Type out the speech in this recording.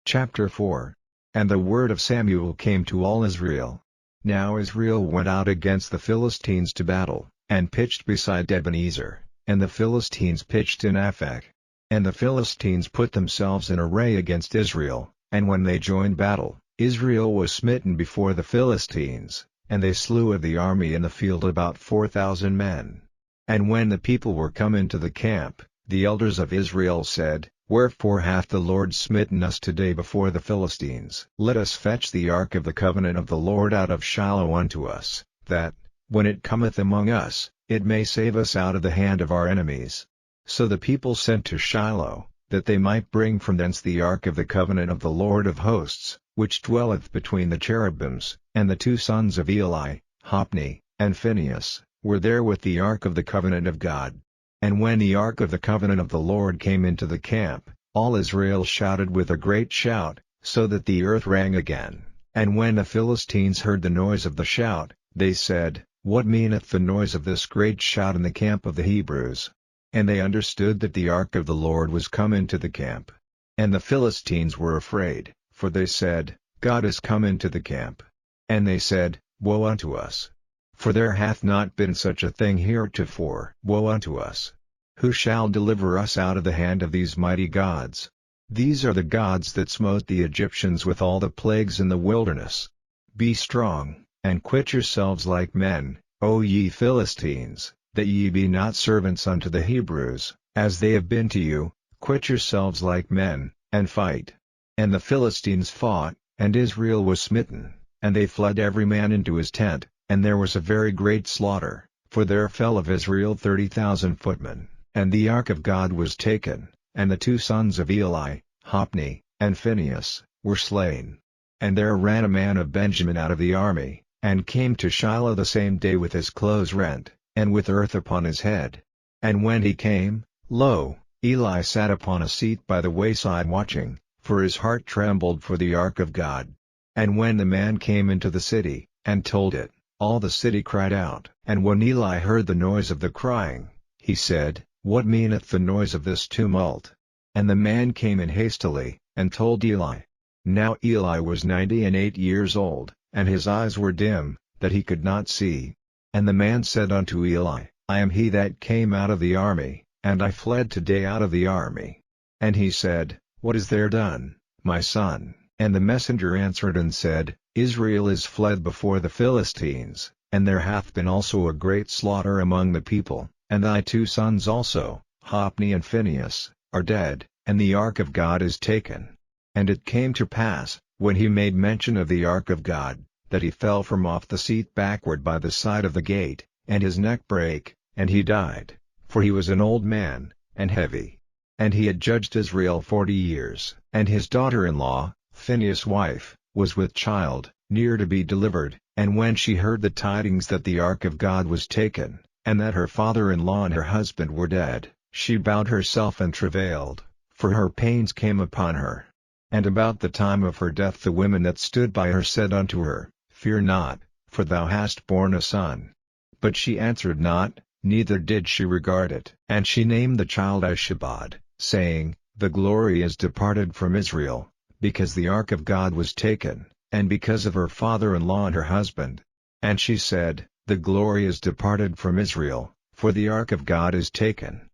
Chapter 4. And the word of Samuel came to all Israel. Now Israel went out against the Philistines to battle, and pitched beside Ebenezer, and the Philistines pitched in Aphek. And the Philistines put themselves in array against Israel, and when they joined battle, Israel was smitten before the Philistines, and they slew of the army in the field about 4,000 men. And when the people were come into the camp, the elders of Israel said, Wherefore hath the Lord smitten us today before the Philistines? Let us fetch the ark of the covenant of the Lord out of Shiloh unto us, that, when it cometh among us, it may save us out of the hand of our enemies. So the people sent to Shiloh, that they might bring from thence the ark of the covenant of the Lord of hosts, which dwelleth between the cherubims, and the two sons of Eli, Hophni, and Phinehas, were there with the ark of the covenant of God. And when the ark of the covenant of the Lord came into the camp, all Israel shouted with a great shout, so that the earth rang again. And when the Philistines heard the noise of the shout, they said, What meaneth the noise of this great shout in the camp of the Hebrews? And they understood that the ark of the Lord was come into the camp. And the Philistines were afraid, for they said, God is come into the camp. And they said, Woe unto us! For there hath not been such a thing heretofore. Woe unto us! Who shall deliver us out of the hand of these mighty gods? These are the gods that smote the Egyptians with all the plagues in the wilderness. Be strong, and quit yourselves like men, O ye Philistines, that ye be not servants unto the Hebrews, as they have been to you. Quit yourselves like men, and fight. And the Philistines fought, and Israel was smitten, and they fled every man into his tent. And there was a very great slaughter, for there fell of Israel 30,000 footmen, and the ark of God was taken, and the two sons of Eli, Hophni, and Phinehas, were slain. And there ran a man of Benjamin out of the army, and came to Shiloh the same day with his clothes rent, and with earth upon his head. And when he came, lo, Eli sat upon a seat by the wayside watching, for his heart trembled for the ark of God. And when the man came into the city, and told it, all the city cried out. And when Eli heard the noise of the crying, he said, What meaneth the noise of this tumult? And the man came in hastily, and told Eli. Now Eli was 98 years old, and his eyes were dim, that he could not see. And the man said unto Eli, I am he that came out of the army, and I fled today out of the army. And he said, What is there done, my son? And the messenger answered and said, Israel is fled before the Philistines, and there hath been also a great slaughter among the people, and thy two sons also, Hophni and Phinehas, are dead, and the ark of God is taken. And it came to pass, when he made mention of the ark of God, that he fell from off the seat backward by the side of the gate, and his neck brake, and he died, for he was an old man, and heavy. And he had judged Israel 40 years. And his daughter-in-law, Phinehas' wife, was with child, near to be delivered, and when she heard the tidings that the ark of God was taken, and that her father-in-law and her husband were dead, she bowed herself and travailed, for her pains came upon her. And about the time of her death the women that stood by her said unto her, Fear not, for thou hast borne a son. But she answered not, neither did she regard it. And she named the child Ishabod, saying, The glory is departed from Israel, because the ark of God was taken, and because of her father-in-law and her husband. And she said, The glory is departed from Israel, for the ark of God is taken.